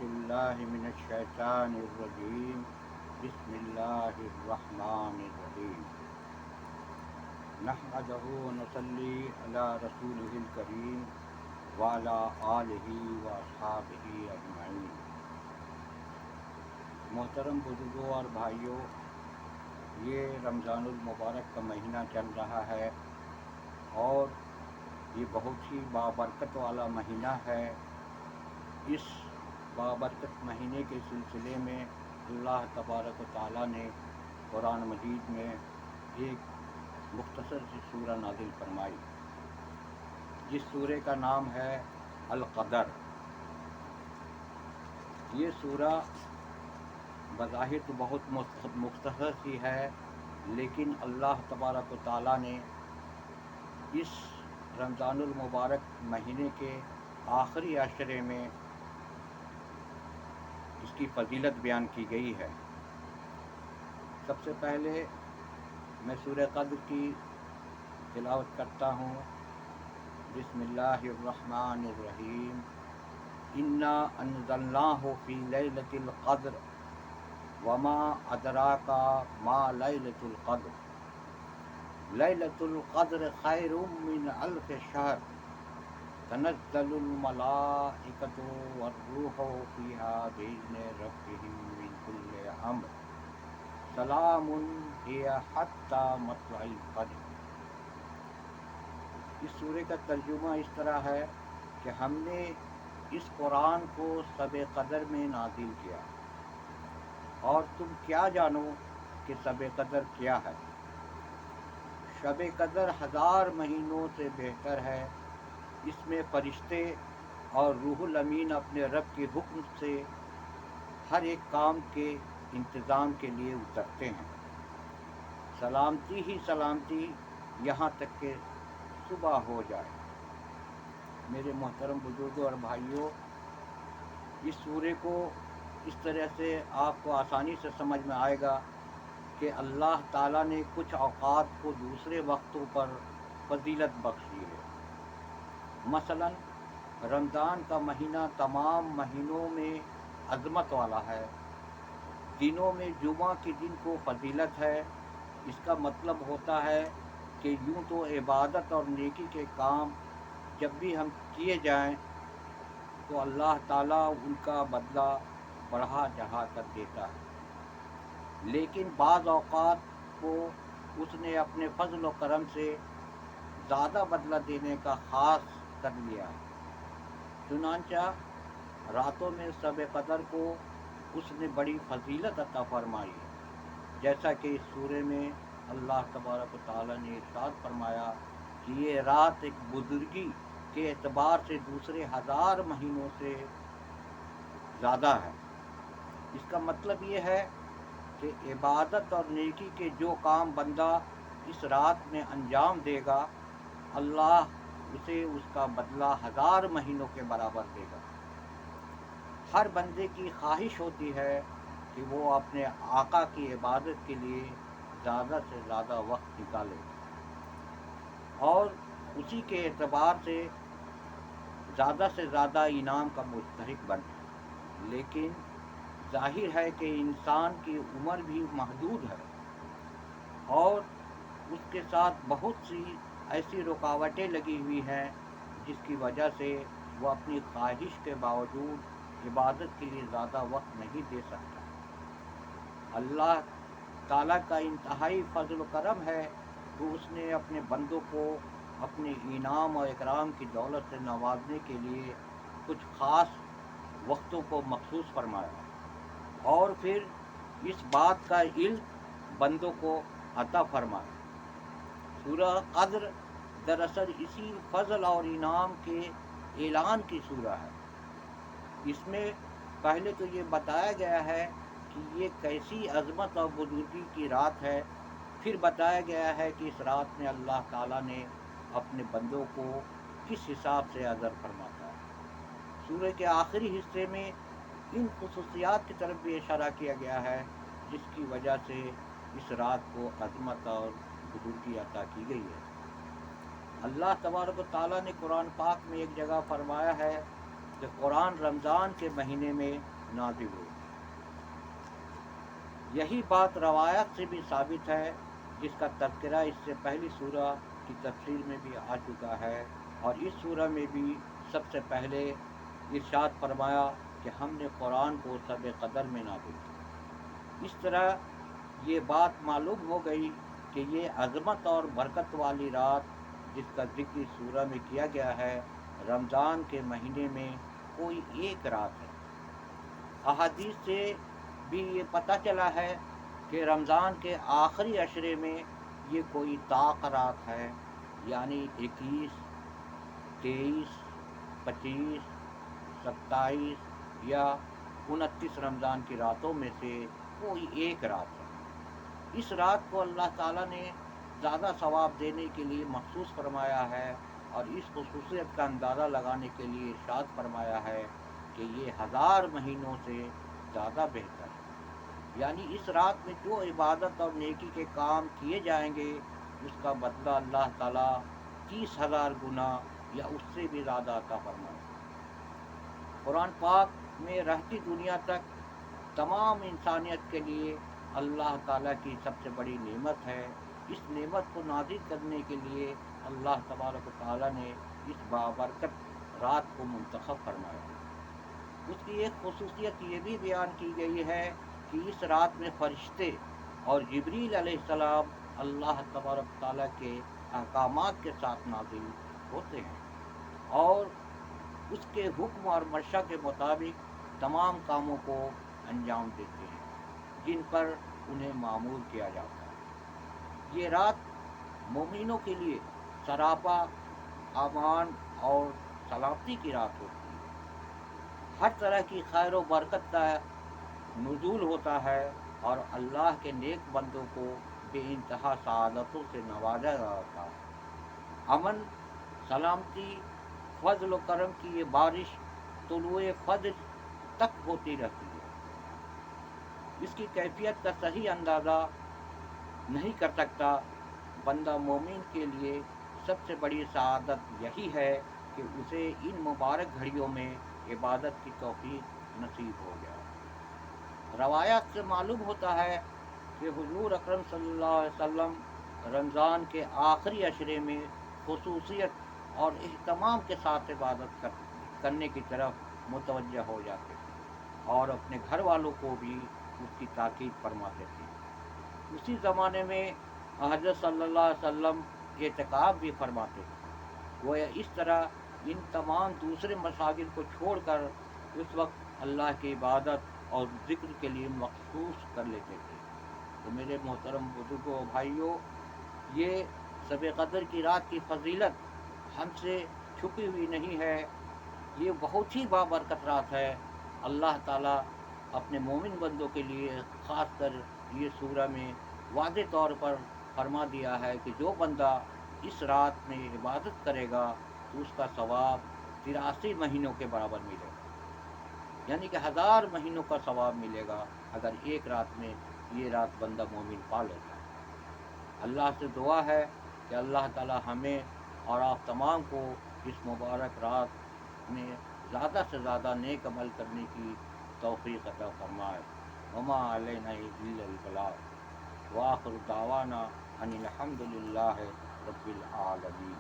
باللہ من الشیطان الرجیم بسم اللہ الرحمن الرحیم نحمدہ ونصلی علی رسولہ الکریم وعلی آلہ واصحابہ اجمعین۔ محترم بزرگوں اور بھائیوں، یہ رمضان المبارک کا مہینہ چل رہا ہے اور یہ بہت ہی بابرکت والا مہینہ ہے۔ اس بابرکت مہینے کے سلسلے میں اللہ تبارک و تعالیٰ نے قرآن مجید میں ایک مختصر سی سورہ نازل فرمائی، جس سورہ کا نام ہے القدر۔ یہ سورہ بظاہر تو بہت مختصر سی ہے، لیکن اللہ تبارک و تعالیٰ نے اس رمضان المبارک مہینے کے آخری عشرے میں اس کی فضیلت بیان کی گئی ہے۔ سب سے پہلے میں سورہ قدر کی تلاوت کرتا ہوں۔ بسم اللہ الرحمن الرحیم۔ انا انزلناہ فی لیلۃ القدر وما ادراک ما لیلۃ القدر لیلۃ القدر خیر من الف شہر تنزل الملائکۃ والروح فیہا بإذن ربہم من کل امر سلام ہی حتی مطلع الفجر۔ اس سورہ کا ترجمہ اس طرح ہے کہ ہم نے اس قرآن کو شب قدر میں نازل کیا، اور تم کیا جانو کہ شب قدر کیا ہے۔ شب قدر 1000 مہینوں سے بہتر ہے۔ اس میں فرشتے اور روح الامین اپنے رب کے حکم سے ہر ایک کام کے انتظام کے لیے اترتے ہیں۔ سلامتی ہی سلامتی یہاں تک کہ صبح ہو جائے۔ میرے محترم بزرگوں اور بھائیوں، اس سورے کو اس طرح سے آپ کو آسانی سے سمجھ میں آئے گا کہ اللہ تعالیٰ نے کچھ اوقات کو دوسرے وقتوں پر فضیلت بخشی ہے۔ مثلا رمضان کا مہینہ تمام مہینوں میں عظمت والا ہے۔ دنوں میں جمعہ کے دن کو فضیلت ہے۔ اس کا مطلب ہوتا ہے کہ یوں تو عبادت اور نیکی کے کام جب بھی ہم کیے جائیں تو اللہ تعالیٰ ان کا بدلہ بڑھا چڑھا کر دیتا ہے، لیکن بعض اوقات کو اس نے اپنے فضل و کرم سے زیادہ بدلہ دینے کا خاص کر لیا ہے۔ چنانچہ راتوں میں شب قدر کو اس نے بڑی فضیلت عطا فرمائی ہے، جیسا کہ اس سورے میں اللہ تبارک و تعالیٰ نے ارشاد فرمایا کہ یہ رات ایک بزرگی کے اعتبار سے دوسرے 1000 مہینوں سے زیادہ ہے۔ اس کا مطلب یہ ہے کہ عبادت اور نیکی کے جو کام بندہ اس رات میں انجام دے گا، اللہ اسے اس کا بدلہ 1000 مہینوں کے برابر دے گا۔ ہر بندے کی خواہش ہوتی ہے کہ وہ اپنے آقا کی عبادت کے لیے زیادہ سے زیادہ وقت نکالے اور اسی کے اعتبار سے زیادہ انعام کا مستحق بنے، لیکن ظاہر ہے کہ انسان کی عمر بھی محدود ہے اور اس کے ساتھ بہت سی ایسی رکاوٹیں لگی ہوئی ہیں جس کی وجہ سے وہ اپنی خواہش کے باوجود عبادت کے لیے زیادہ وقت نہیں دے سکتا۔ اللہ تعالیٰ کا انتہائی فضل و کرم ہے کہ اس نے اپنے بندوں کو اپنے انعام اور اکرام کی دولت سے نوازنے کے لیے کچھ خاص وقتوں کو مخصوص فرمایا اور پھر اس بات کا علم بندوں کو عطا فرمایا۔ سورہ قدر دراصل اسی فضل اور انعام کے اعلان کی سورہ ہے۔ اس میں پہلے تو یہ بتایا گیا ہے کہ یہ کیسی عظمت اور بزرگی کی رات ہے، پھر بتایا گیا ہے کہ اس رات میں اللہ تعالیٰ نے اپنے بندوں کو کس حساب سے اجر فرماتا ہے۔ سورہ کے آخری حصے میں ان خصوصیات کی طرف بھی اشارہ کیا گیا ہے جس کی وجہ سے اس رات کو عظمت اور بزرگی عطا کی گئی ہے۔ اللہ تبارک و تعالیٰ نے قرآن پاک میں ایک جگہ فرمایا ہے کہ قرآن رمضان کے مہینے میں نازل ہوئی۔ یہی بات روایت سے بھی ثابت ہے، جس کا تذکرہ اس سے پہلی سورہ کی تفسیر میں بھی آ چکا ہے، اور اس سورہ میں بھی سب سے پہلے ارشاد فرمایا کہ ہم نے قرآن کو شب قدر میں نازل کیا۔ اس طرح یہ بات معلوم ہو گئی کہ یہ عظمت اور برکت والی رات جس کا ذکر سورہ میں کیا گیا ہے، رمضان کے مہینے میں کوئی ایک رات ہے۔ احادیث سے بھی یہ پتہ چلا ہے کہ رمضان کے آخری عشرے میں یہ کوئی طاق رات ہے، یعنی 21، 23، 25، 27 یا 29 رمضان کی راتوں میں سے کوئی ایک رات ہے۔ اس رات کو اللہ تعالیٰ نے زیادہ ثواب دینے کے لیے مخصوص فرمایا ہے، اور اس خصوصیت کا اندازہ لگانے کے لیے ارشاد فرمایا ہے کہ یہ 1000 مہینوں سے زیادہ بہتر ہے۔ یعنی اس رات میں جو عبادت اور نیکی کے کام کیے جائیں گے، اس کا بدلہ اللہ تعالیٰ 30,000 گنا یا اس سے بھی زیادہ عطا فرمائے۔ قرآن پاک میں رہتی دنیا تک تمام انسانیت کے لیے اللہ تعالیٰ کی سب سے بڑی نعمت ہے۔ اس نعمت کو نازل کرنے کے لیے اللہ تبارک و تعالیٰ نے اس بابرکت رات کو منتخب فرمایا۔ اس کی ایک خصوصیت یہ بھی بیان کی گئی ہے کہ اس رات میں فرشتے اور جبریل علیہ السلام اللہ تبارک و تعالیٰ کے احکامات کے ساتھ نازل ہوتے ہیں، اور اس کے حکم اور منشا کے مطابق تمام کاموں کو انجام دیتے ہیں جن پر انہیں معمور کیا جاتا ہے۔ یہ رات مومنوں کے لیے سراپا امان اور سلامتی کی رات ہوتی ہے۔ ہر طرح کی خیر و برکت کا نزول ہوتا ہے، اور اللہ کے نیک بندوں کو بے انتہا سعادتوں سے نوازا جاتا ہے۔ امن، سلامتی، فضل و کرم کی یہ بارش طلوع فجر تک ہوتی رہتی ہے۔ اس کی کیفیت کا صحیح اندازہ نہیں کر سکتا۔ بندہ مومن کے لیے سب سے بڑی سعادت یہی ہے کہ اسے ان مبارک گھڑیوں میں عبادت کی توفیق نصیب ہو جائے۔ روایات سے معلوم ہوتا ہے کہ حضور اکرم صلی اللہ علیہ وسلم رمضان کے آخری عشرے میں خصوصیت اور اہتمام کے ساتھ عبادت کرنے کی طرف متوجہ ہو جاتے تھے، اور اپنے گھر والوں کو بھی اس کی تاکید فرماتے تھے۔ اسی زمانے میں حضرت صلی اللہ علیہ وسلم اعتکاف بھی فرماتے تھے۔ وہ اس طرح ان تمام دوسرے مشاغل کو چھوڑ کر اس وقت اللہ کی عبادت اور ذکر کے لیے مخصوص کر لیتے تھے۔ تو میرے محترم بزرگوں، بھائیوں، یہ شب قدر کی رات کی فضیلت ہم سے چھپی ہوئی نہیں ہے۔ یہ بہت ہی بابرکت رات ہے۔ اللہ تعالیٰ اپنے مومن بندوں کے لیے خاص کر یہ سورہ میں واضح طور پر فرما دیا ہے کہ جو بندہ اس رات میں عبادت کرے گا تو اس کا ثواب 83 مہینوں کے برابر ملے گا، یعنی کہ 1000 مہینوں کا ثواب ملے گا اگر ایک رات میں یہ رات بندہ مومن پا لیتا ہے۔ اللہ سے دعا ہے کہ اللہ تعالی ہمیں اور آپ تمام کو اس مبارک رات میں زیادہ سے زیادہ نیک عمل کرنے کی توفیق عطا فرمائے۔ وما علینا الا البلاغ، وآخر دعوانا ان الحمد للہ رب العالمین۔